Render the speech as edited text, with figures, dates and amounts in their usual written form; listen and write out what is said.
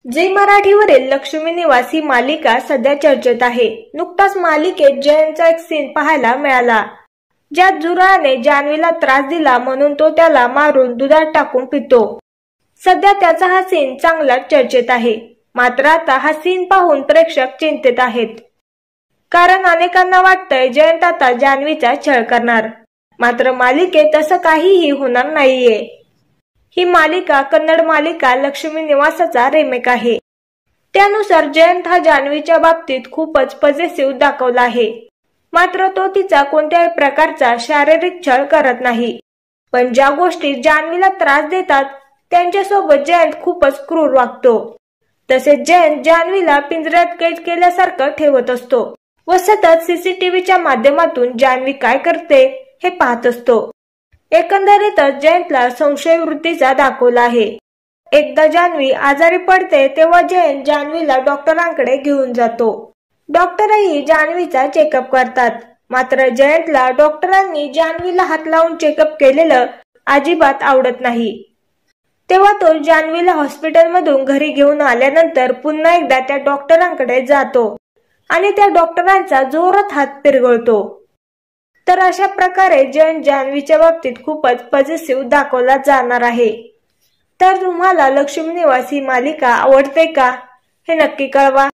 Zee मराठीवरील Lakshmi निवास ही मालिका सध्या चर्चेत आहे। नुकताच मालिकेत जयंतचा एक सीन पाहायला मिळाला, ज्यात जुराने जान्हवीला त्रास दिला म्हणून तो त्याला मारून दुधात टाकून पितो। सध्या त्याचा हा सीन चांगलाच चर्चेत आहे। मात्र आता हा सीन पाहून प्रेक्षक चिंतेत आहेत, कारण अनेकांना वाटतंय जयंत आता जान्हवीचा छळ करणार। मात्र मालिकेत असं काहीही होणार नाहीये। ही मालिका कन्नड मालिका लक्ष्मी निवासाचा रिमेक आहे। त्यानुसार जयंत हा जान्हवीच्या बाबतीत खूपच पॉझिटिव्ह दाखवला आहे। मात्र तो तिचा कोणत्याही प्रकारचा शारीरिक छळ करत नाही, पण ज्या गोष्टी जान्हवीला त्रास देतात त्यांच्यासोबत जयंत खूपच क्रूर वागतो। तसेच जयंत जान्हवीला पिंजऱ्यात कैद केल्यासारखं ठेवत असतो व सतत सीसीटीव्हीच्या माध्यमातून जान्हवी काय करते हे पाहत असतो। एकंदरीतच जयंतला संशय वृत्तीचा दाखवला आहे। एकदा जान्हवी आजारी पडते तेव्हा जयंत जान्हवीला डॉक्टरांकडे घेऊन जातो। डॉक्टरही जान्हवीचा चेकअप करतात। मात्र जयंतला डॉक्टरांनी जान्हवीला हात लावून चेकअप केलेलं अजिबात आवडत नाही। तेव्हा तो जान्हवीला हॉस्पिटलमधून घरी घेऊन आल्यानंतर पुन्हा एकदा त्या डॉक्टरांकडे जातो आणि त्या डॉक्टरांचा जोरात हात पिरगळतो। तर अशा प्रकारे जयंत जान्हवीच्या बाबतीत खूपच पॉझिटिव्ह दाखवला जाणार आहे। तर तुम्हाला लक्ष्मी निवास ही मालिका आवडते का हे नक्की कळवा।